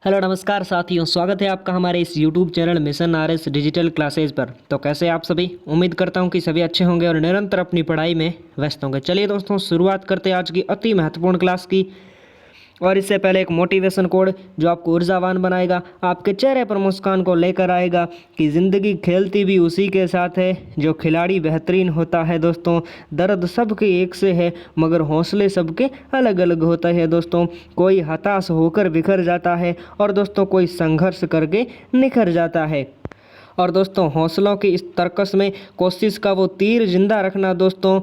Hello नमस्कार साथियों, स्वागत है आपका हमारे इस YouTube channel mission RS digital classes पर। तो कैसे आप सभी? उम्मीद करता हूं कि सभी अच्छे होंगे और निरंतर अपनी पढ़ाई में व्यस्त होंगे। चलिए दोस्तों, शुरुआत करते हैं आज की अति महत्वपूर्ण क्लास की। और इससे पहले एक मोटिवेशन कोड जो आपको ऊर्जावान बनाएगा, आपके चेहरे पर मुस्कान को लेकर आएगा कि ज़िंदगी खेलती भी उसी के साथ है जो खिलाड़ी बेहतरीन होता है। दोस्तों, दर्द सबके एक से है मगर हौसले सबके अलग अलग होते हैं। दोस्तों, कोई हताश होकर बिखर जाता है और दोस्तों कोई संघर्ष करके निखर जाता है। और दोस्तों, हौसलों की इस तर्कस में कोशिश का वो तीर जिंदा रखना। दोस्तों,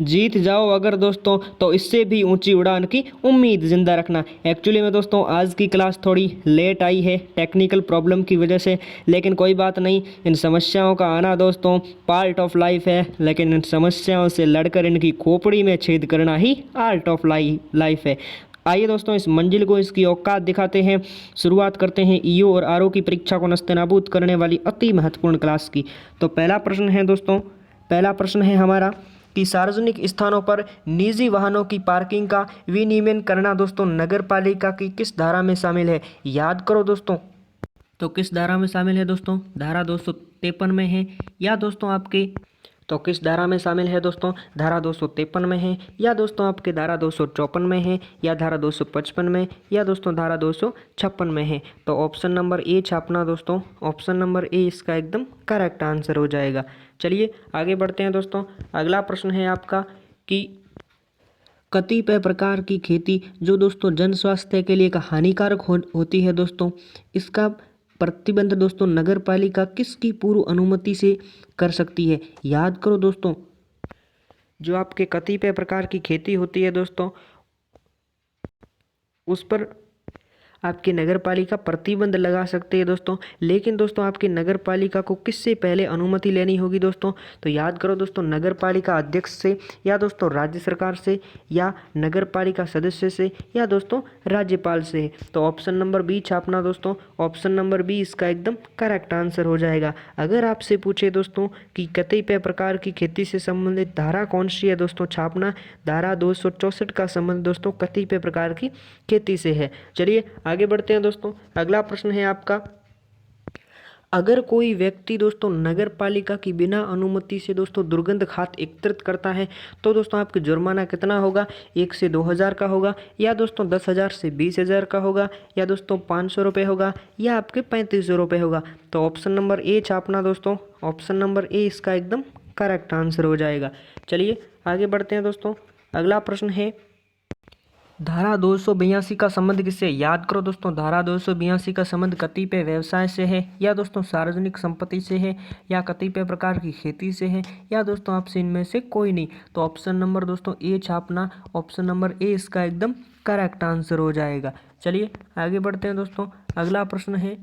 जीत जाओ अगर दोस्तों तो इससे भी ऊंची उड़ान की उम्मीद जिंदा रखना। एक्चुअली में दोस्तों आज की क्लास थोड़ी लेट आई है टेक्निकल प्रॉब्लम की वजह से, लेकिन कोई बात नहीं। इन समस्याओं का आना दोस्तों पार्ट ऑफ लाइफ है, लेकिन इन समस्याओं से लड़कर इनकी खोपड़ी में छेद करना ही आर्ट ऑफ लाइफ है। आइए दोस्तों, इस मंजिल को इसकी औकात दिखाते हैं। शुरुआत करते हैं ईओ और आरओ की परीक्षा को नस्तेनाबूद करने वाली अति महत्वपूर्ण क्लास की। तो पहला प्रश्न है दोस्तों, पहला प्रश्न है हमारा कि सार्वजनिक स्थानों पर निजी वाहनों की पार्किंग का विनियमन करना दोस्तों नगर पालिका की किस धारा में शामिल है? याद करो दोस्तों। तो किस धारा में शामिल है दोस्तों? धारा 253 में है। या दोस्तों आपके तो किस धारा में शामिल है दोस्तों? धारा 253 में है, या दोस्तों आपके धारा 254 में है, या धारा 255 में, या दोस्तों धारा 256 में है। तो ऑप्शन नंबर ए छापना दोस्तों। ऑप्शन नंबर ए इसका एकदम करेक्ट आंसर हो जाएगा। चलिए आगे बढ़ते हैं दोस्तों। अगला प्रश्न है आपका कि कतिपय प्रकार की खेती जो दोस्तों जन स्वास्थ्य के लिए हानिकारक होती है दोस्तों, इसका प्रतिबंध दोस्तों नगर पालिका किसकी पूर्व अनुमति से कर सकती है? याद करो दोस्तों, जो आपके कतिपय प्रकार की खेती होती है दोस्तों उस पर आपकी नगर पालिका प्रतिबंध लगा सकते हैं दोस्तों। लेकिन दोस्तों आपकी नगर पालिका को किससे पहले अनुमति लेनी होगी दोस्तों? तो याद करो दोस्तों, नगर पालिका अध्यक्ष से, या दोस्तों राज्य सरकार से, या नगर पालिका सदस्य से, या दोस्तों राज्यपाल से। तो ऑप्शन नंबर बी छापना दोस्तों। ऑप्शन नंबर बी इसका एकदम करेक्ट आंसर हो जाएगा। अगर आपसे पूछे दोस्तों कि कतिपय प्रकार की खेती से संबंधित धारा कौन सी है दोस्तों, छापना धारा 264 का संबंध दोस्तों कतिपय प्रकार की खेती से है। चलिए आगे बढ़ते हैं दोस्तों। अगला प्रश्न है आपका, अगर कोई व्यक्ति दोस्तों नगर पालिका की बिना अनुमति से दोस्तों दुर्गंध खाद एकत्रित करता है तो दोस्तों आपका जुर्माना कितना होगा? 1 से 2,000 का होगा, या दोस्तों 10,000 से 20,000 का होगा, या दोस्तों 500 रुपये होगा, या आपके 3500 रुपये होगा। तो ऑप्शन नंबर ए छापना दोस्तों। ऑप्शन नंबर ए इसका एकदम करेक्ट आंसर हो जाएगा। चलिए आगे बढ़ते हैं दोस्तों। अगला प्रश्न है, धारा 282 का संबंध किससे? याद करो दोस्तों, धारा 282 का संबंध कतिपय व्यवसाय से है, या दोस्तों सार्वजनिक संपत्ति से है, या कतिपय प्रकार की खेती से है, या दोस्तों आपसे इनमें से कोई नहीं। तो ऑप्शन नंबर दोस्तों ए छापना। ऑप्शन नंबर ए इसका एकदम करेक्ट आंसर हो जाएगा। चलिए आगे बढ़ते हैं दोस्तों। अगला प्रश्न है,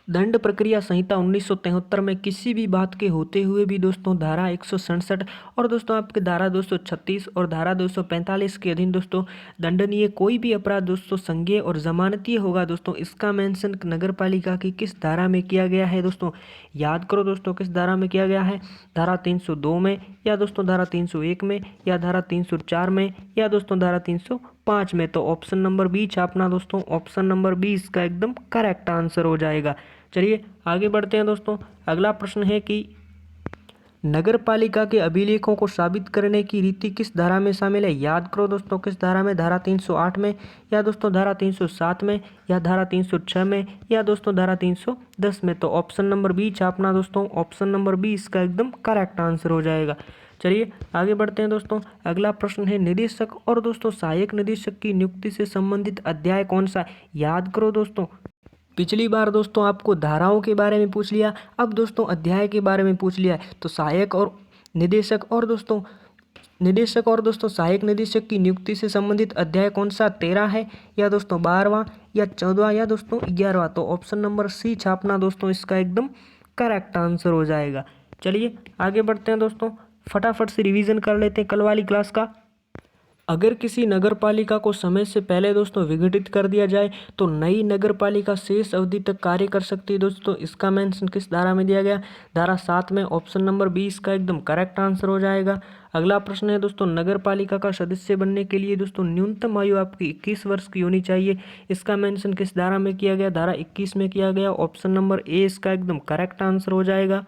दंड प्रक्रिया संहिता 1973 में किसी भी बात के होते हुए भी दोस्तों धारा 167 और दोस्तों आपके धारा 236 और धारा 245 के अधीन दोस्तों दंडनीय कोई भी अपराध दोस्तों संज्ञेय और जमानतीय होगा दोस्तों, इसका मेंशन नगर पालिका की किस धारा में किया गया है दोस्तों? याद करो दोस्तों, किस धारा में किया गया है? धारा 302 में, या दोस्तों धारा 301 में, या धारा 304 में, या दोस्तों धारा 305 में। तो ऑप्शन नंबर बी छापना दोस्तों। ऑप्शन नंबर बी इसका एकदम करेक्ट आंसर हो जाएगा। चलिए आगे बढ़ते हैं दोस्तों। अगला प्रश्न है कि नगर पालिका के अभिलेखों को साबित करने की रीति किस धारा में शामिल है? याद करो दोस्तों, किस धारा में? धारा 308 में, या दोस्तों धारा 307 में, या धारा 306 में, या दोस्तों धारा 310 में। तो ऑप्शन नंबर बी छापना दोस्तों। ऑप्शन नंबर बी इसका एकदम करेक्ट आंसर हो जाएगा। चलिए आगे बढ़ते हैं दोस्तों। अगला प्रश्न है, निदेशक और दोस्तों सहायक निदेशक की नियुक्ति से संबंधित अध्याय कौन सा? याद करो दोस्तों, पिछली बार दोस्तों आपको धाराओं के बारे में पूछ लिया, अब दोस्तों अध्याय के बारे में पूछ लिया है। तो सहायक और निदेशक और दोस्तों सहायक निदेशक की नियुक्ति से संबंधित अध्याय कौन सा? 13 है, या दोस्तों 12वां, या 14वां, या दोस्तों 11वां। तो ऑप्शन नंबर सी छापना दोस्तों, इसका एकदम करेक्ट आंसर हो जाएगा। चलिए आगे बढ़ते हैं दोस्तों, फटाफट से रिवीजन कर लेते हैं कल वाली क्लास का। अगर किसी नगर पालिका को समय से पहले दोस्तों विघटित कर दिया जाए तो नई नगर पालिका शेष अवधि तक कार्य कर सकती है दोस्तों। इसका मेंशन किस धारा में दिया गया? धारा 7 में। ऑप्शन नंबर 20 का एकदम करेक्ट आंसर हो जाएगा। अगला प्रश्न है दोस्तों, नगर पालिका का सदस्य बनने के लिए दोस्तों न्यूनतम आयु आपकी 21 वर्ष की होनी चाहिए। इसका मेंशन किस धारा में किया गया? धारा 21 में किया गया। ऑप्शन नंबर ए इसका एकदम करेक्ट आंसर हो जाएगा।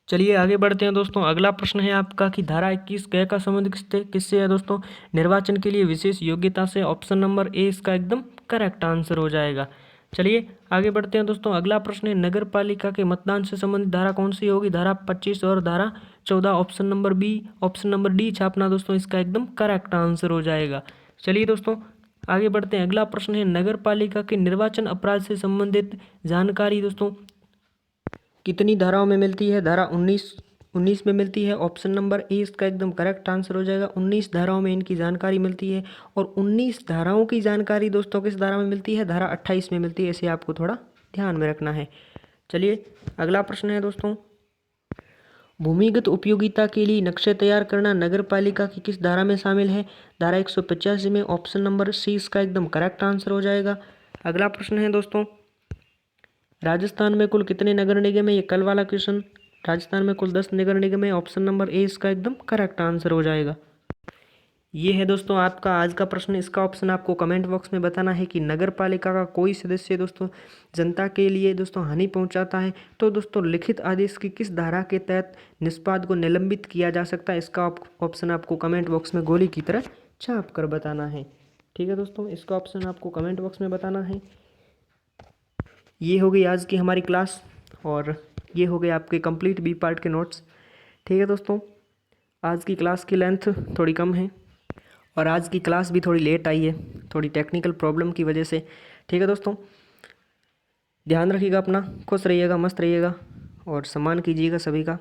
चलिए आगे बढ़ते हैं दोस्तों। अगला प्रश्न है आपका कि धारा 21 क का संबंध किससे है दोस्तों? निर्वाचन के लिए विशेष योग्यता से। ऑप्शन नंबर ए इसका एकदम करेक्ट आंसर हो जाएगा। चलिए आगे बढ़ते हैं दोस्तों। अगला प्रश्न है, नगर पालिका के मतदान से संबंधित धारा कौन सी होगी? धारा 25 और धारा 14। Option number B, option number D छापना दोस्तों इसका एकदम करेक्ट आंसर हो जाएगा। चलिए दोस्तों आगे बढ़ते हैं। अगला प्रश्न है, नगर पालिका के निर्वाचन अपराध से संबंधित जानकारी दोस्तों कितनी धाराओं में मिलती है? धारा 19 में मिलती है। ऑप्शन नंबर ए इसका एकदम करेक्ट आंसर हो जाएगा। 19 धाराओं में इनकी जानकारी मिलती है। और 19 धाराओं की जानकारी दोस्तों किस धारा में मिलती है? धारा 28 में मिलती है। इसे आपको थोड़ा ध्यान में रखना है। चलिए अगला प्रश्न है दोस्तों, भूमिगत उपयोगिता के लिए नक्शे तैयार करना नगर पालिका की किस धारा में शामिल है? धारा 185 में। ऑप्शन नंबर सी इसका एकदम करेक्ट आंसर हो जाएगा। अगला प्रश्न है दोस्तों, राजस्थान में कुल कितने नगर निगम है? ये कल वाला क्वेश्चन। राजस्थान में कुल 10 नगर निगम है। ऑप्शन नंबर ए इसका एकदम करेक्ट आंसर हो जाएगा। ये है दोस्तों आपका आज का प्रश्न। इसका ऑप्शन आपको कमेंट बॉक्स में बताना है कि नगर पालिका का कोई सदस्य दोस्तों जनता के लिए दोस्तों हानि पहुंचाता है तो दोस्तों लिखित आदेश की किस धारा के तहत निष्पाद को निलंबित किया जा सकता है? इसका ऑप्शन आपको कमेंट बॉक्स में गोली की तरह छाप कर बताना है। ठीक है दोस्तों, इसका ऑप्शन आपको कमेंट बॉक्स में बताना है। ये हो गई आज की हमारी क्लास और ये हो गए आपके कंप्लीट बी पार्ट के नोट्स। ठीक है दोस्तों, आज की क्लास की लेंथ थोड़ी कम है और आज की क्लास भी थोड़ी लेट आई है, थोड़ी टेक्निकल प्रॉब्लम की वजह से। ठीक है दोस्तों, ध्यान रखिएगा अपना, खुश रहिएगा, मस्त रहिएगा और सम्मान कीजिएगा सभी का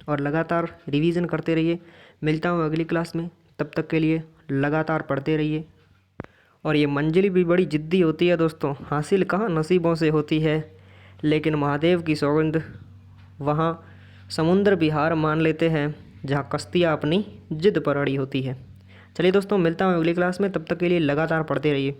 और लगातार रिवीजन करते रहिए। मिलता हूँ अगली क्लास में, तब तक के लिए लगातार पढ़ते रहिए। और ये मंजिल भी बड़ी जिद्दी होती है दोस्तों, हासिल कहाँ नसीबों से होती है, लेकिन महादेव की सौगंध वहाँ समुद्र भी हार मान लेते हैं जहाँ कश्तियाँ अपनी जिद पर अड़ी होती है। चलिए दोस्तों, मिलता हूँ अगली क्लास में, तब तक के लिए लगातार पढ़ते रहिए।